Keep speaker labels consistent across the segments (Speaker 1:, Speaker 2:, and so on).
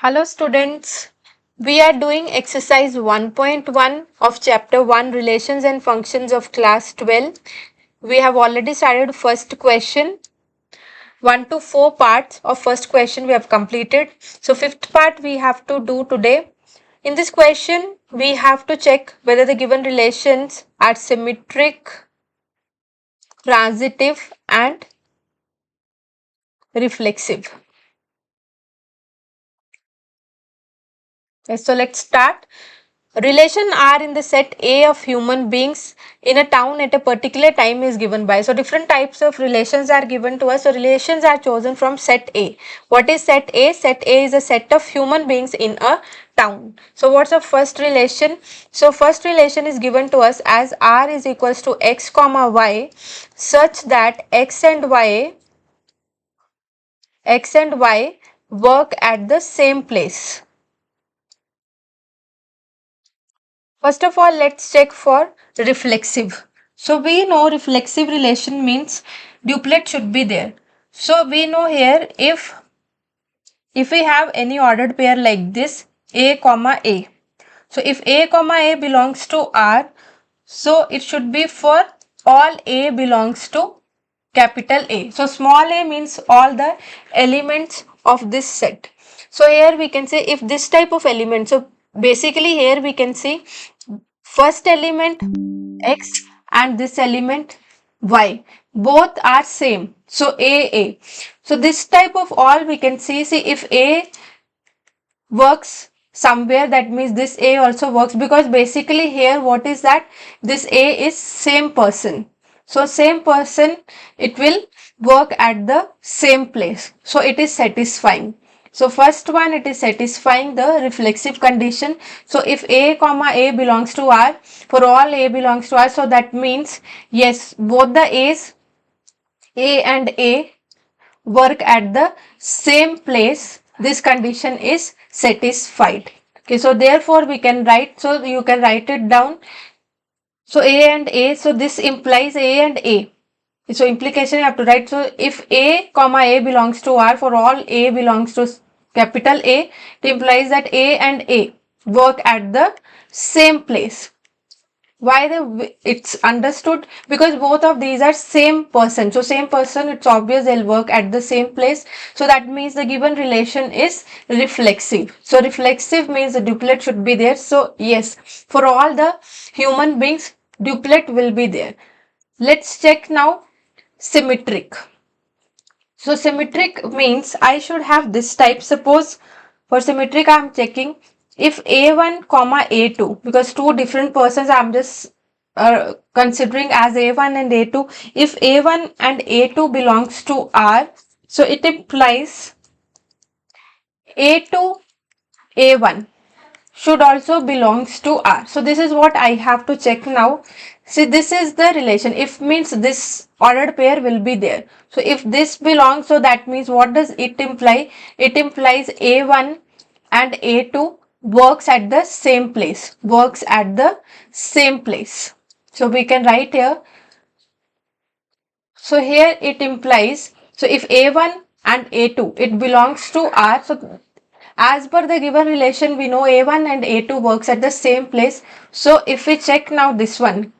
Speaker 1: Hello students, we are doing exercise 1.1 of chapter 1 relations and functions of class 12. We have already started first question. 1 to 4 parts of first question we have completed. So fifth part we have to do today. In this question we have to check whether the given relations are symmetric, transitive and reflexive. So let's start. Relation R in the set A of human beings in a town at a particular time is given by. So different types of relations are given to us. So relations are chosen from set A. What is set A? Set A is a set of human beings in a town. So what's the first relation? So first relation is given to us as R is equals to X comma Y such that X and Y work at the same place. First of all, let's check for reflexive. So we know reflexive relation means duplet should be there. So we know here if we have any ordered pair like this A comma A. So if A comma A belongs to R, so it should be for all A belongs to capital A. So small a means all the elements of this set. So here we can say if this type of element, so basically here we can see first element X and this element Y, both are same. So A. So this type of all we can see if A works somewhere, that means this A also works, because basically here what is that, this A is same person. So same person, it will work at the same place. So it is satisfying. So first one, it is satisfying the reflexive condition. So if A comma A belongs to R, for all A belongs to R, so that means yes, both the A's, A and A, work at the same place. This condition is satisfied. Okay, so therefore we can write, so you can write it down. So A and A, so this implies A and A. So implication you have to write. So if A comma A belongs to R, for all A belongs to capital A, it implies that A and A work at the same place. Why it's understood, because both of these are same person. So same person, it's obvious they'll work at the same place. So that means the given relation is reflexive. So reflexive means the duplet should be there. So yes, for all the human beings, duplet will be there. Let's check now symmetric. So symmetric means I should have this type. Suppose for symmetric I am checking if A1 comma A2, because two different persons I am just considering as A1 and A2. If A1 and A2 belongs to R, so it implies A2 A1 should also belongs to R. So this is what I have to check now. See, this is the relation. If means this ordered pair will be there. So if this belongs, so that means what does it imply? It implies A1 and A2 works at the same place. Works at the same place. So we can write here. So here it implies, so if A1 and A2, it belongs to R. So as per the given relation, we know A1 and A2 works at the same place. So if we check now this one,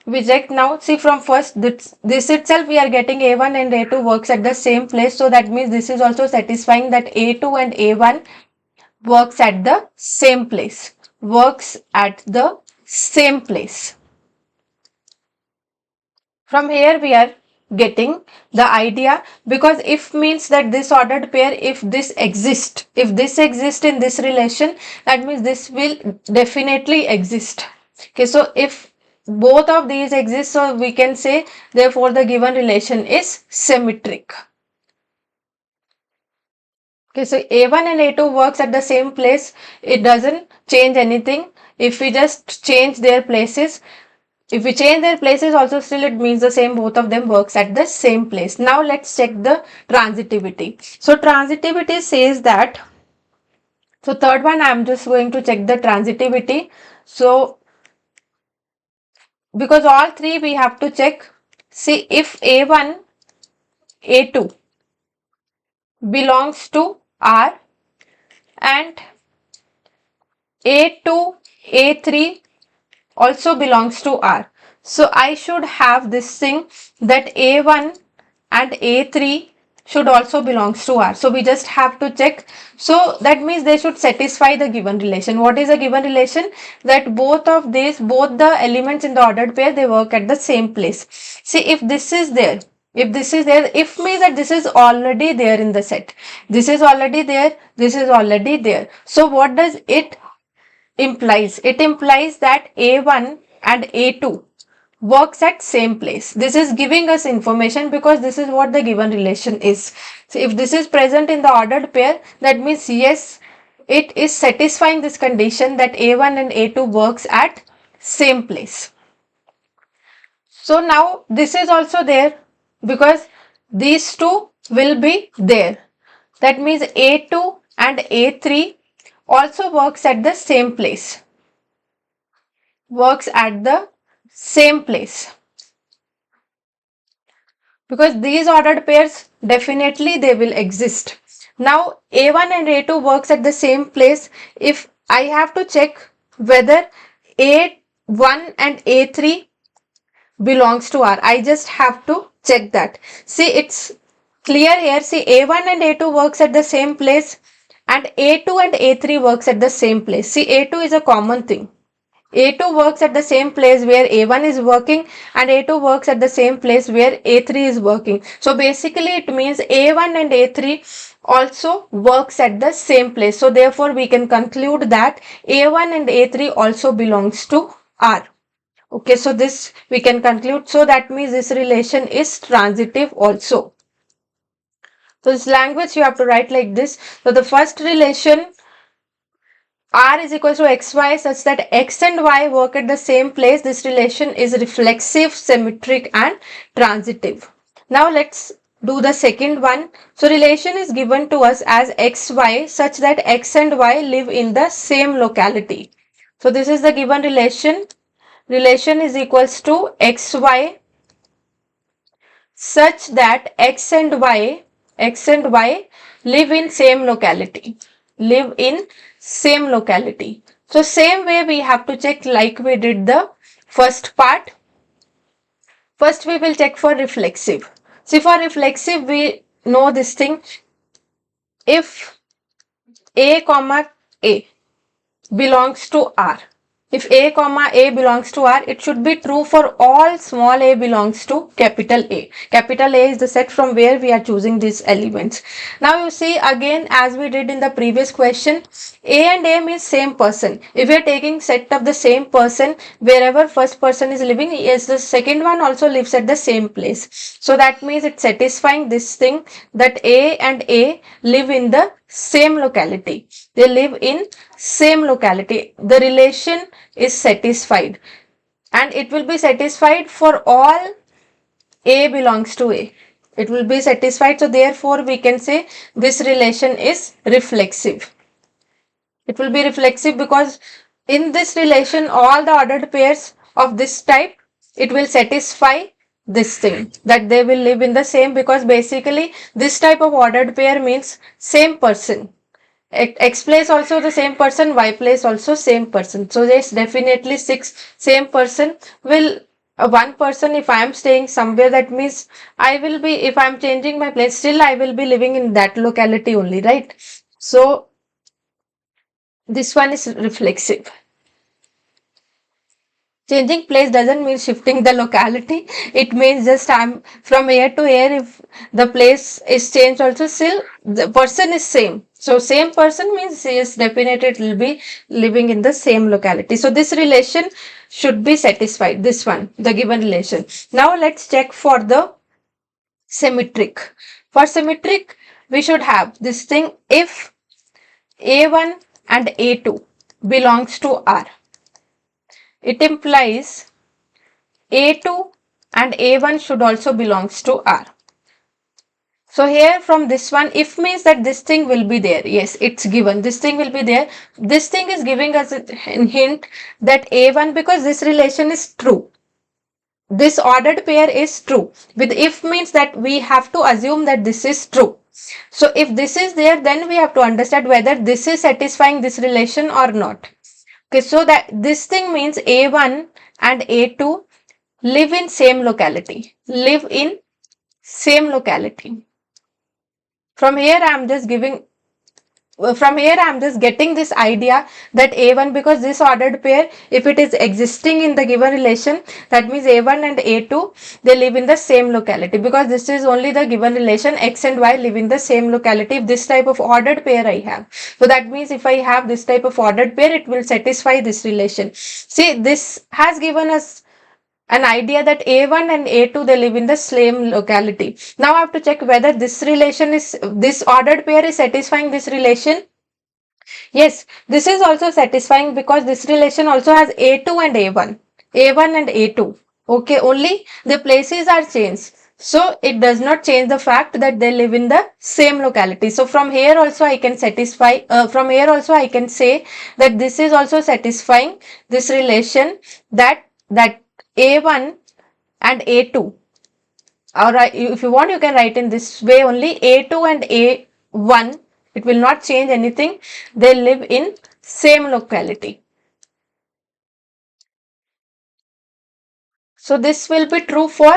Speaker 1: we check now, see from first this itself we are getting A1 and A2 works at the same place. So that means this is also satisfying that A2 and A1 works at the same place. Works at the same place. From here we are getting the idea, because if means that this ordered pair, if this exists in this relation, that means this will definitely exist. Okay, so if both of these exist, so we can say therefore the given relation is symmetric. Okay, so A1 and A2 works at the same place. It doesn't change anything. If we just change their places, if we change their places also, still it means the same, both of them works at the same place. Now let's check the transitivity. So transitivity says that, so third one I'm just going to check the transitivity. So because all three we have to check. See, if A1, A2 belongs to R and A2, A3 also belongs to R. So I should have this thing that A1 and A3 should also belongs to R. So we just have to check. So that means they should satisfy the given relation. What is a given relation? That both the elements in the ordered pair, they work at the same place. See, if this is there, if means that this is already there in the set. This is already there, this is already there. So what does it implies? It implies that A1 and A2 works at same place. This is giving us information because this is what the given relation is. So if this is present in the ordered pair, that means yes, it is satisfying this condition that A1 and A2 works at same place. So now this is also there because these two will be there. That means A2 and A3 also works at the same place. Works at the same place. Because these ordered pairs, definitely they will exist. Now A1 and A2 works at the same place. If I have to check whether A1 and A3 belongs to R, I just have to check that. See, it's clear here. See, A1 and A2 works at the same place and A2 and A3 works at the same place. See, A2 is a common thing. A2 works at the same place where A1 is working and A2 works at the same place where A3 is working. So basically it means A1 and A3 also works at the same place. So therefore we can conclude that A1 and A3 also belongs to R. Okay, so this we can conclude. So that means this relation is transitive also. So this language you have to write like this. So the first relation, R is equal to xy such that x and y work at the same place. This relation is reflexive, symmetric and transitive. Now let's do the second one. So relation is given to us as xy such that x and y live in the same locality. So this is the given relation. Relation is equals to xy such that x and y live in same locality. Live in same locality. So same way we have to check like we did the first part. First we will check for reflexive. See, for reflexive we know this thing. If A comma A belongs to R, if A comma A belongs to R, it should be true for all small a belongs to capital A. Capital A is the set from where we are choosing these elements. Now you see again as we did in the previous question, A and A means same person. If we are taking set of the same person, wherever first person is living, yes, the second one also lives at the same place. So that means it's satisfying this thing that A and A live in the same locality. They live in same locality. The relation is satisfied and it will be satisfied for all A belongs to A. It will be satisfied. So therefore we can say this relation is reflexive. It will be reflexive because in this relation all the ordered pairs of this type, it will satisfy this thing that they will live in the same, because basically this type of ordered pair means same person. X place also the same person, Y place also same person. So yes, definitely same person will one person. If I am staying somewhere, that means I will be, if I am changing my place, still I will be living in that locality only, right? So this one is reflexive. Changing place doesn't mean shifting the locality. It means just I'm from here to here. If the place is changed also, still the person is same. So same person means yes, definitely it will be living in the same locality. So this relation should be satisfied. This one, the given relation. Now let's check for the symmetric. For symmetric, we should have this thing if A1 and A2 belongs to R. It implies A2 and A1 should also belongs to R. So here from this one, if means that this thing will be there. Yes, it's given. This thing will be there. This thing is giving us a hint that A1, because this relation is true. This ordered pair is true. With if means that we have to assume that this is true. So if this is there, then we have to understand whether this is satisfying this relation or not. Okay, so that this thing means A1 and A2 live in same locality. Live in same locality. From here I am just giving from here I am just getting this idea that A1, because this ordered pair, if it is existing in the given relation, that means A1 and A2 they live in the same locality, because this is only the given relation X and Y live in the same locality if this type of ordered pair I have. So that means if I have this type of ordered pair, it will satisfy this relation. See, this has given us an idea that A1 and A2 they live in the same locality. Now I have to check whether this ordered pair is satisfying this relation. Yes, this is also satisfying because this relation also has A2 and A1. A1 and A2. Okay, only the places are changed. So it does not change the fact that they live in the same locality. So from here also I can from here also I can say that this is also satisfying this relation, that A1 and A2. Alright, if you want, you can write in this way only. A2 and A1, it will not change anything. They live in same locality. So this will be true for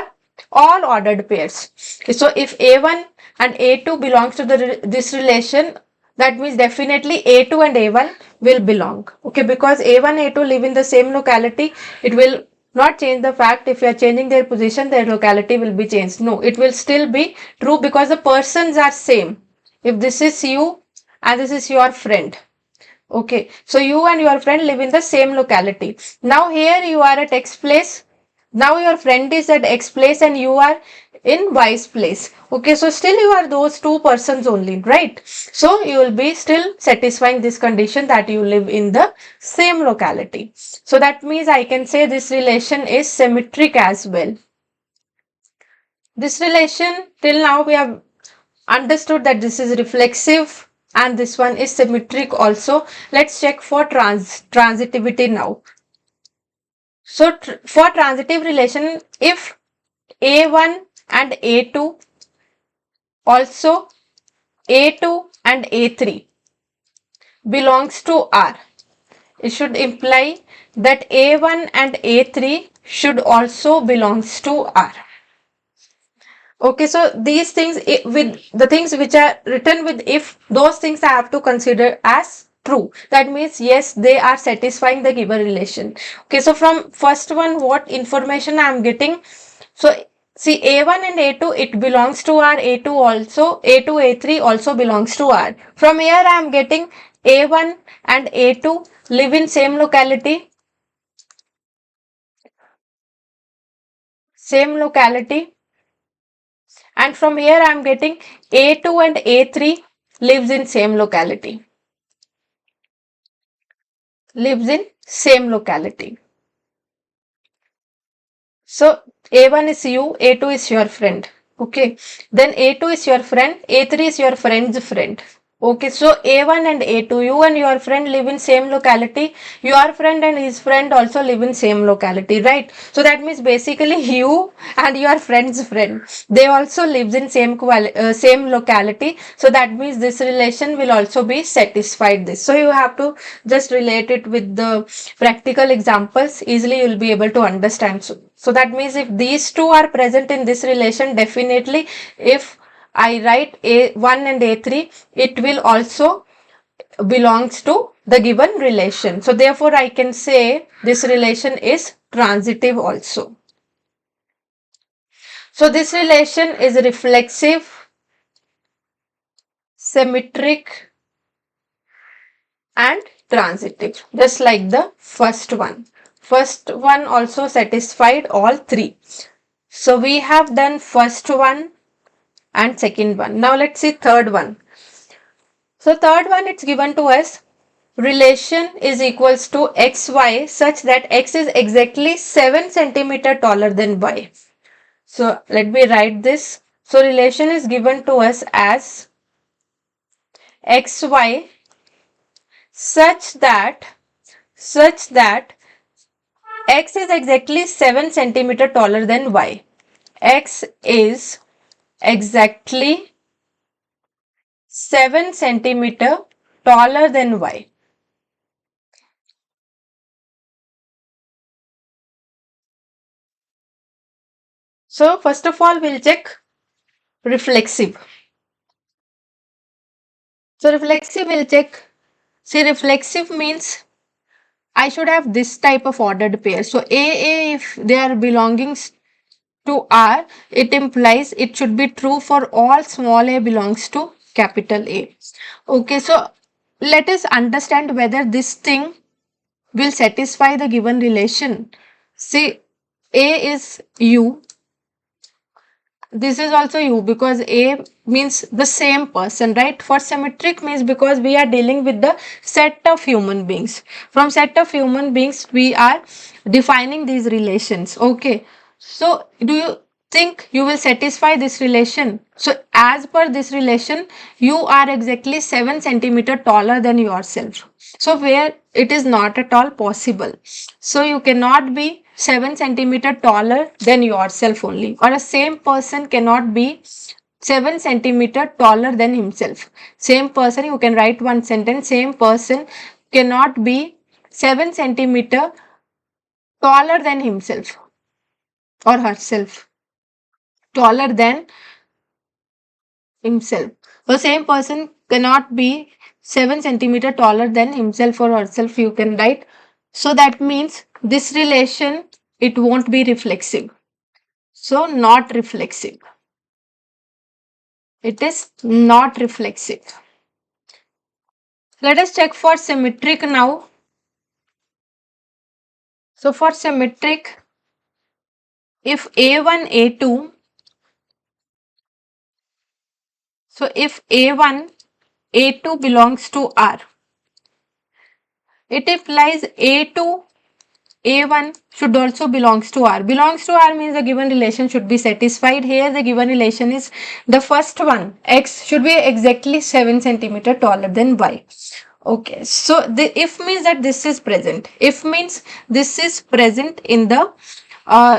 Speaker 1: all ordered pairs. So if A1 and A2 belongs to this relation, that means definitely A2 and A1 will belong. Okay, because A1 A2 live in the same locality, it will not change the fact if you are changing their position, their locality will be changed. No, it will still be true because the persons are same. If this is you and this is your friend. Okay, so you and your friend live in the same locality. Now here you are at X place. Now your friend is at X place and you are in Y's place. Okay, so still you are those two persons only, right? So you will be still satisfying this condition that you live in the same locality. So that means I can say this relation is symmetric as well. This relation, till now we have understood that this is reflexive and this one is symmetric also. Let's check for transitivity now. So for transitive relation, if A1 and A2, also A2 and A3 belongs to R, it should imply that A1 and A3 should also belongs to R. Okay, so these things with the things which are written with if, those things I have to consider as true. That means yes, they are satisfying the given relation. Okay, so from first one, what information I am getting? So see, A1 and A2, it belongs to R, A2 also, A2, A3 also belongs to R. From here I am getting A1 and A2 live in same locality. Same locality. And from here I am getting A2 and A3 lives in same locality. Lives in same locality. So A1 is you, A2 is your friend. Okay. Then A2 is your friend, A3 is your friend's friend. Okay, so A1 and A2, you and your friend live in same locality. Your friend and his friend also live in same locality, right? So that means basically you and your friend's friend, they also lives in same locality. So that means this relation will also be satisfied this. So you have to just relate it with the practical examples. Easily you will be able to understand. So that means if these two are present in this relation, definitely if I write A1 and A3, it will also belongs to the given relation. So therefore I can say this relation is transitive also. So this relation is reflexive, symmetric and transitive, just like the first one. First one also satisfied all three. So we have done first one and second one. Now let's see third one. So third one, it's given to us relation is equals to xy such that x is exactly 7 centimeter taller than y. So let me write this. So relation is given to us as xy such that x is exactly 7 centimeter taller than y. X is exactly 7 centimeter taller than Y. So first of all, we'll check reflexive. So reflexive will check. See, reflexive means I should have this type of ordered pair. So AA, if they are belonging to R, it implies it should be true for all small a belongs to capital A. Okay, so let us understand whether this thing will satisfy the given relation. See, A is U, this is also U because A means the same person, right? For symmetric means because we are dealing with the set of human beings. From set of human beings, we are defining these relations. Okay. So, do you think you will satisfy this relation? So, as per this relation, you are exactly 7 centimeter taller than yourself. So, where it is not at all possible. So, you cannot be 7 centimeter taller than yourself only, or a same person cannot be 7 centimeter taller than himself. Same person, you can write one sentence, same person cannot be 7 centimeter taller than himself or herself, taller than himself. The same person cannot be 7 centimeter taller than himself or herself, you can write. So that means this relation, it won't be reflexive. So not reflexive. It is not reflexive. Let us check for symmetric now. So for symmetric, if A1, A2, so if A1, A2 belongs to R, it implies A2, A1 should also belongs to R. Belongs to R means the given relation should be satisfied. Here the given relation is the first one, X should be exactly 7 centimeter taller than Y. Okay, so the if means that this is present. If means this is present in the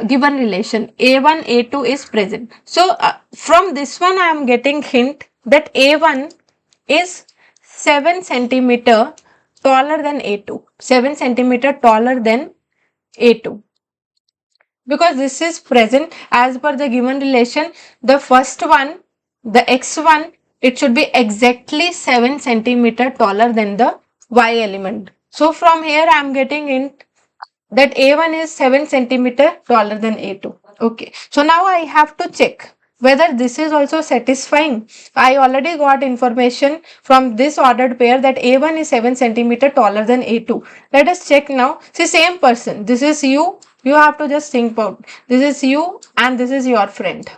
Speaker 1: given relation. A1, A2 is present. So from this one I am getting hint that A1 is 7 centimeter taller than A2. 7 centimeter taller than A2. Because this is present as per the given relation, the first one, the x1, it should be exactly 7 centimeter taller than the y element. So from here I am getting in that A1 is 7 centimeter taller than A2. Okay. So now I have to check whether this is also satisfying. I already got information from this ordered pair that A1 is 7 centimeter taller than A2. Let us check now. See, same person. This is you. You have to just think about. This is you and this is your friend.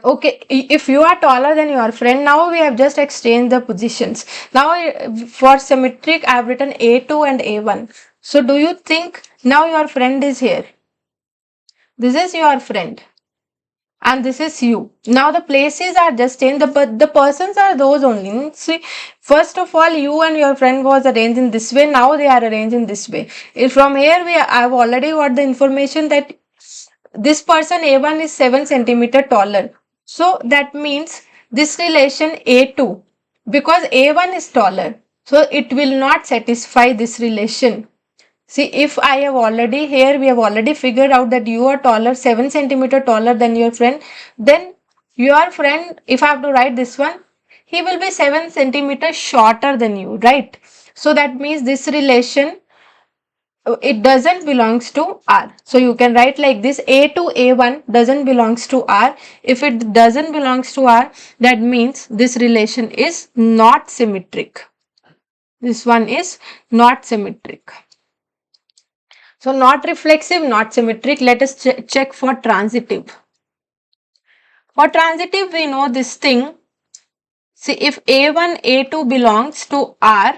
Speaker 1: Okay, if you are taller than your friend, now we have just exchanged the positions. Now for symmetric, I have written A2 and A1. So do you think now your friend is here? This is your friend and this is you. Now the places are just changed, the persons are those only. See, first of all, you and your friend was arranged in this way. Now they are arranged in this way. From here, I have already got the information that this person A1 is 7 centimeter taller. So that means this relation A2, because A1 is taller, so it will not satisfy this relation. See, if I have already here, we have already figured out that you are taller, 7 centimeter taller than your friend, then your friend, if I have to write this one, he will be 7 centimeter shorter than you, right? So that means this relation, it doesn't belongs to R. So you can write like this, A to A1 doesn't belongs to R. If it doesn't belongs to R, that means this relation is not symmetric. This one is not symmetric. So not reflexive, not symmetric. Let us check for transitive. For transitive, we know this thing. See, if A1, A2 belongs to R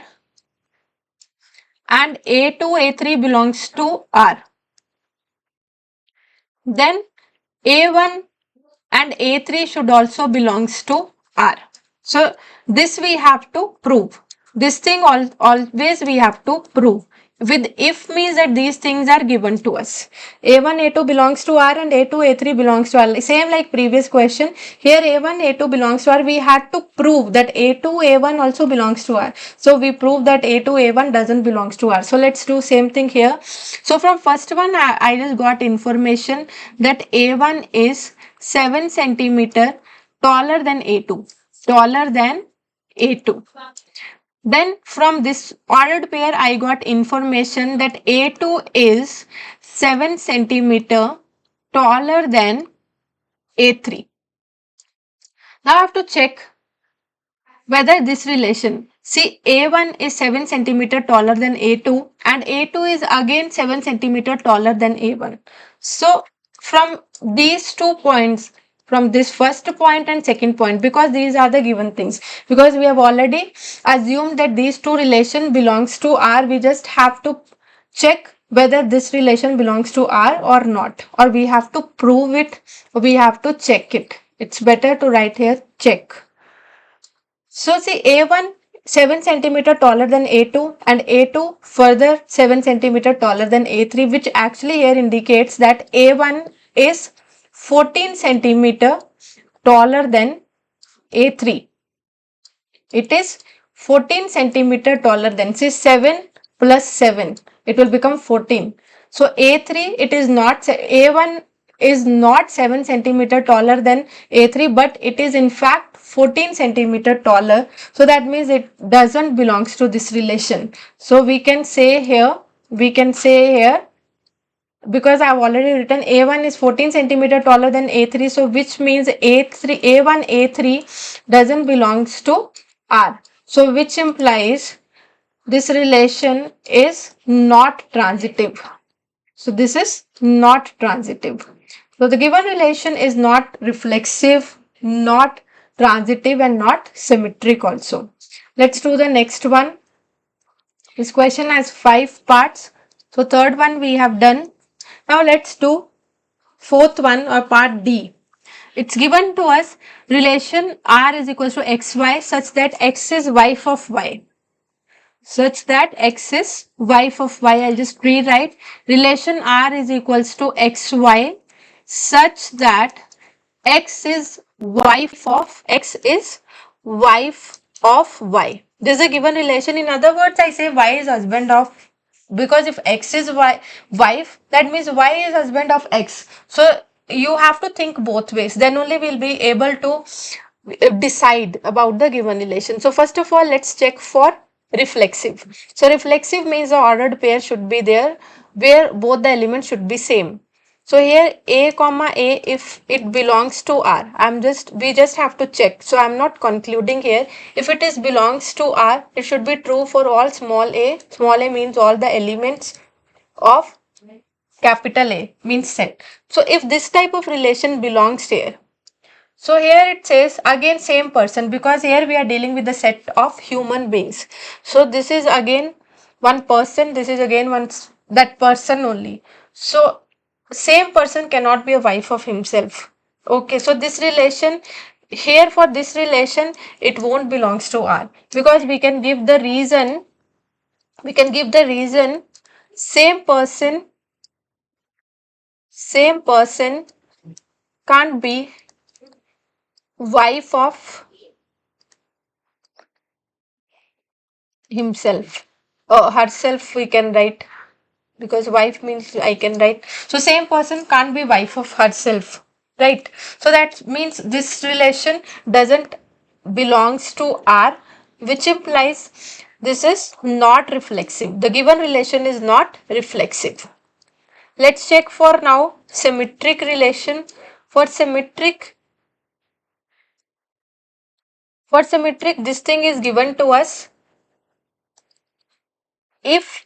Speaker 1: and A2, A3 belongs to R, then A1 and A3 should also belongs to R. So this we have to prove. This thing always we have to prove. With if means that these things are given to us. A1, A2 belongs to R and A2, A3 belongs to R. Same like previous question. Here A1, A2 belongs to R. We had to prove that A2, A1 also belongs to R. So we prove that A2, A1 doesn't belongs to R. So let's do same thing here. So from first one, I just got information that A1 is 7 centimeter taller than A2. Taller than A2. Then from this ordered pair, I got information that A2 is 7 centimeter taller than A3. Now I have to check whether this relation, see A1 is 7 centimeter taller than A2 and A2 is again 7 centimeter taller than A1. So from these 2 points, from this first point and second point, because these are the given things, because we have already assumed that these two relation belongs to R, we just have to check whether this relation belongs to R or not, or we have to prove it, or we have to check it. It's better to write here check. So see A1 7 centimeter taller than A2 and A2 further 7 centimeter taller than A3, which actually here indicates that A1 is 14 centimeter taller than A3. It is 14 centimeter taller than, say 7 plus 7, it will become 14. So A3, it is not, A1 is not 7 centimeter taller than A3, but it is in fact 14 centimeter taller. So that means it doesn't belongs to this relation. So we can say here, because I have already written A1 is 14 centimeter taller than A3, so which means A1, A3 doesn't belongs to R. So which implies this relation is not transitive. So this is not transitive. So the given relation is not reflexive, not transitive and not symmetric also. Let's do the next one. This question has 5 parts. So third one we have done. Now let's do fourth one or part D. It's given to us relation R is equals to xy such that x is wife of y. Such that x is wife of y. I'll just rewrite relation R is equals to xy such that x is wife of y. This is a given relation. In other words, I say y is husband of, because if x is wife, that means y is husband of x. So you have to think both ways, then only we'll be able to decide about the given relation. So first of all, let's check for reflexive. So reflexive means the ordered pair should be there where both the elements should be same. So here A comma A, if it belongs to R, we just have to check. So I'm not concluding here. If it is belongs to R, it should be true for all small a. Small a means all the elements of capital A means set. So if this type of relation belongs here, so here it says again same person, because here we are dealing with the set of human beings. So this is again one person, this is again that person only. So same person cannot be a wife of himself. Okay, so this relation here, for this relation it won't belongs to R, because we can give the reason, same person can't be wife of himself or herself, we can write, because wife means I can write. So same person can't be wife of herself, right? So that means this relation doesn't belongs to R, which implies this is not reflexive. The given relation is not reflexive. Let's check for now symmetric relation. For symmetric, this thing is given to us. If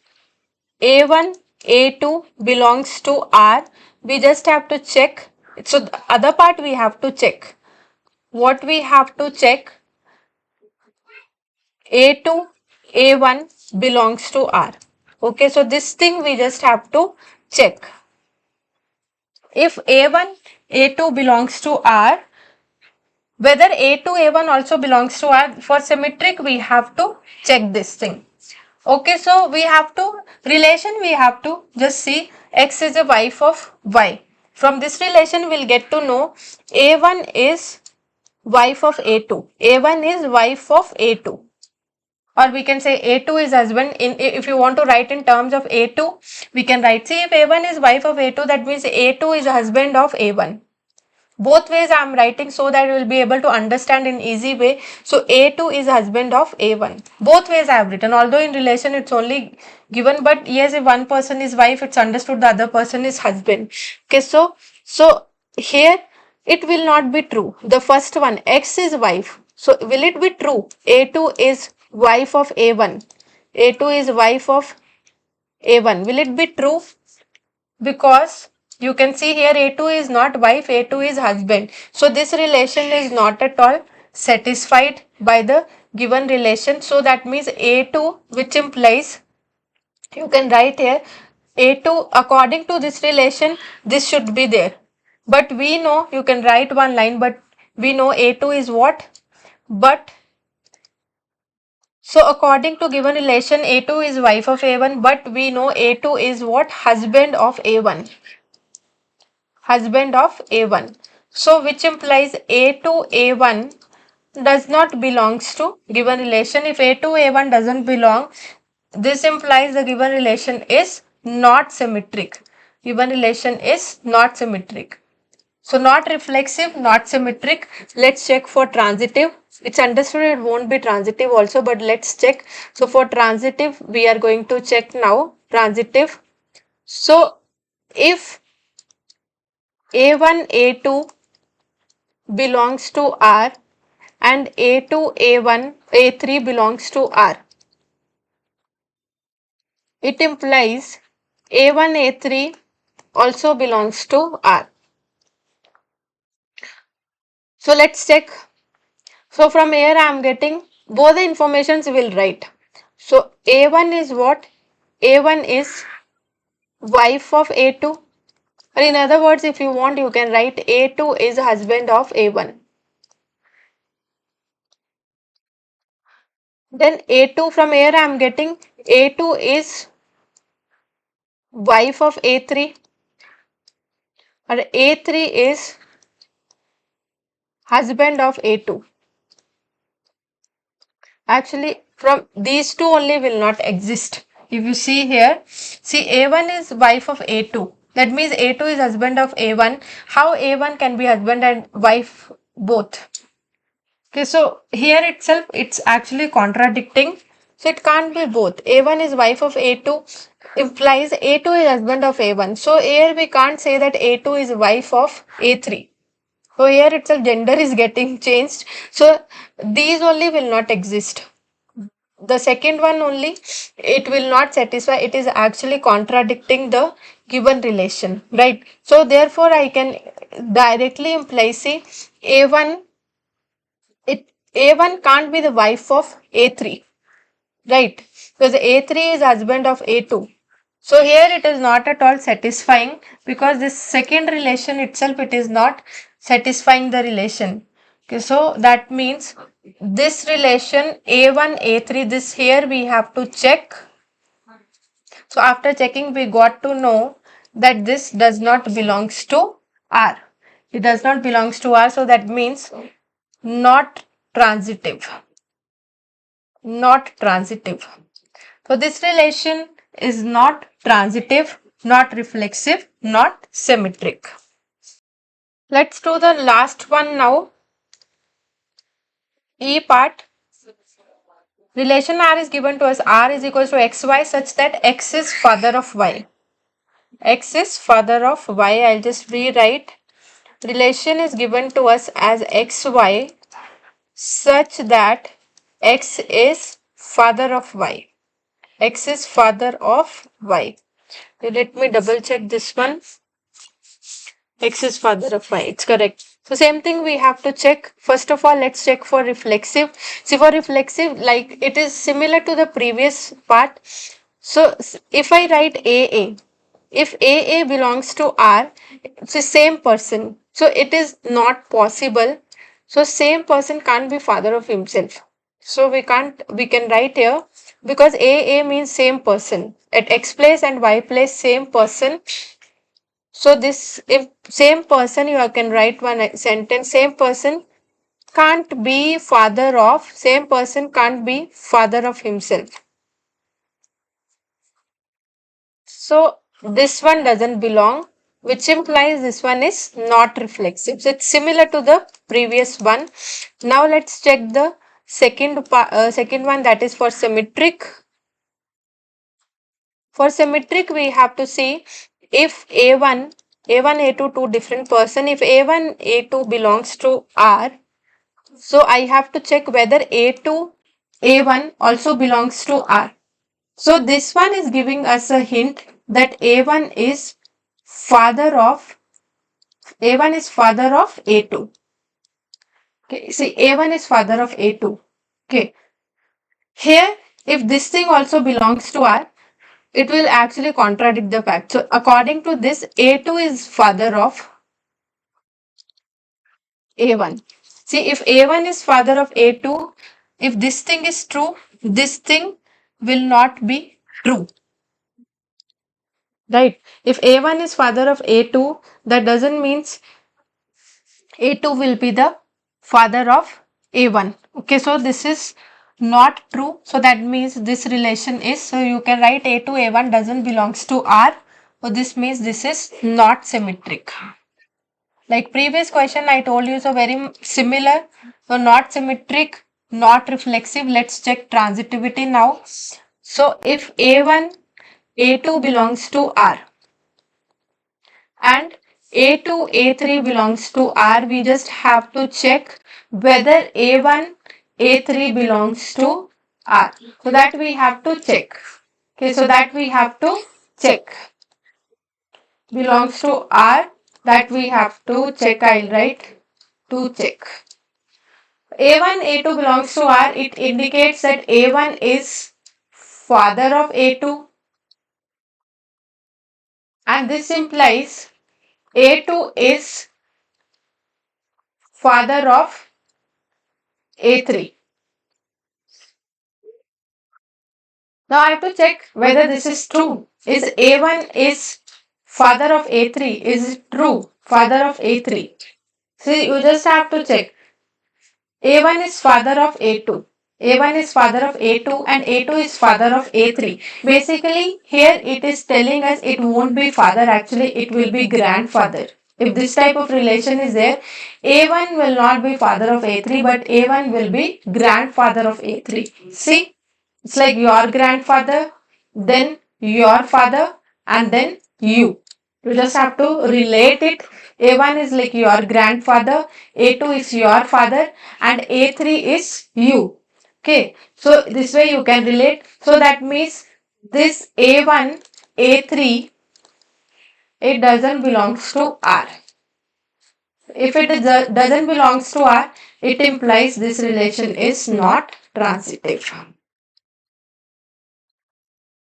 Speaker 1: A1, A2 belongs to R, we just have to check. So the other part we have to check. What we have to check? A2, A1 belongs to R. Okay, so this thing we just have to check. If A1, A2 belongs to R, whether A2, A1 also belongs to R. For symmetric, we have to check this thing. Okay, so we have to, relation we have to just see X is a wife of Y. From this relation, we'll get to know A1 is wife of A2. A1 is wife of A2. Or we can say A2 is husband. If you want to write in terms of A2, we can write, see, if A1 is wife of A2, that means A2 is husband of A1. Both ways I am writing so that you will be able to understand in easy way. So A2 is husband of A1. Both ways I have written. Although in relation it's only given, but yes, if one person is wife, it's understood the other person is husband. Okay, so here it will not be true. The first one, X is wife. So will it be true? A2 is wife of A1. A2 is wife of A1. Will it be true? Because you can see here A2 is not wife, A2 is husband. So this relation is not at all satisfied by the given relation. So that means A2, which implies, you can write here A2, according to this relation, this should be there. But we know, you can write one line, but we know A2 is what? But so according to given relation, A2 is wife of A1, but we know A2 is what? Husband of A1. Husband of A1. So which implies A2 A1 does not belongs to given relation. If A2 A1 doesn't belong, this implies the given relation is not symmetric. Given relation is not symmetric. So not reflexive, not symmetric. Let's check for transitive. It's understood it won't be transitive also, but let's check. So for transitive, we are going to check now. Transitive. So if A1, A2 belongs to R and A2, A1, A3 belongs to R, it implies A1, A3 also belongs to R. So let's check. So from here I am getting both the informations will write. So A1 is what? A1 is wife of A2. Or in other words, if you want, you can write A2 is husband of A1. Then A2, from here I am getting A2 is wife of A3, or A3 is husband of A2. Actually, from these two only will not exist. If you see here, see, A1 is wife of A2. That means A2 is husband of A1. How A1 can be husband and wife both? Okay, so here itself it's actually contradicting. So it can't be both. A1 is wife of A2 implies A2 is husband of A1. So here we can't say that A2 is wife of A3. So here itself gender is getting changed. So these only will not exist. The second one only, it will not satisfy. It is actually contradicting the given relation, right? So therefore I can directly imply, see, A1, it A1 can't be the wife of A3, right? Because A3 is husband of A2. So here it is not at all satisfying, because this second relation itself, it is not satisfying the relation. Okay, so that means this relation A1, A3, this here we have to check. So after checking, we got to know that this does not belongs to R. It does not belongs to R, so that means not transitive. Not transitive. So this relation is not transitive, not reflexive, not symmetric. Let's do the last one now. E part. Relation R is given to us. R is equals to xy such that x is father of y. X is father of y. I'll just rewrite. Relation is given to us as xy such that x is father of y. X is father of y. Let me double check this one. X is father of y. It's correct. So same thing we have to check. First of all, let's check for reflexive. See, for reflexive, like it is similar to the previous part. So if I write AA, if AA belongs to R, it's the same person. So it is not possible. So same person can't be father of himself. So we can write here, because A means same person. At X place and Y place, same person. So this, if same person, you can write one sentence, same person same person can't be father of himself. So this one doesn't belong, which implies this one is not reflexive. So it's similar to the previous one. Now let's check the second one, that is for symmetric. For symmetric, we have to see if A1, A2, two different person. If A1, A2 belongs to R, so I have to check whether A2, A1 also belongs to R. So this one is giving us a hint that A1 is father of A2. Okay, see, A1 is father of A2. Okay, here if this thing also belongs to R, it will actually contradict the fact. So according to this, A2 is father of A1. See, if A1 is father of A2, if this thing is true, this thing will not be true. Right? If A1 is father of A2, that doesn't means A2 will be the father of A1. Okay, so this is not true. So that means this relation is, so you can write A2, A1 doesn't belongs to R. So this means this is not symmetric. Like previous question I told you, so very similar. So not symmetric, not reflexive. Let's check transitivity now. So if A1, A2 belongs to R and A2, A3 belongs to R, we just have to check whether A1, A3 belongs to R. So that we have to check. Okay, so that we have to check. Belongs to R, that we have to check. I'll write to check. A1, A2 belongs to R. It indicates that A1 is father of A2, and this implies A2 is father of A3. Now I have to check whether this is true. Is A1 is father of A3? Is it true? Father of A3. See, you just have to check. A1 is father of A2. A1 is father of A2 and A2 is father of A3. Basically, here it is telling us it won't be father, actually it will be grandfather. If this type of relation is there, A1 will not be father of A3, but A1 will be grandfather of A3. See, it's like your grandfather, then your father, and then you. You just have to relate it. A1 is like your grandfather, A2 is your father, and A3 is you. Okay, so this way you can relate. So that means this A1, A3, it doesn't belongs to R. If it doesn't belongs to R, it implies this relation is not transitive.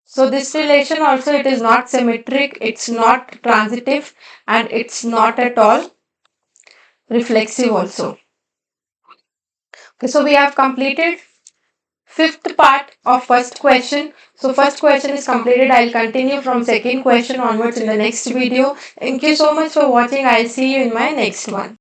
Speaker 1: So this relation also, it is not symmetric, it's not transitive, and it's not at all reflexive also. Okay, so we have completed fifth part of first question. So first question is completed. I'll continue from second question onwards in the next video. Thank you so much for watching. I'll see you in my next one.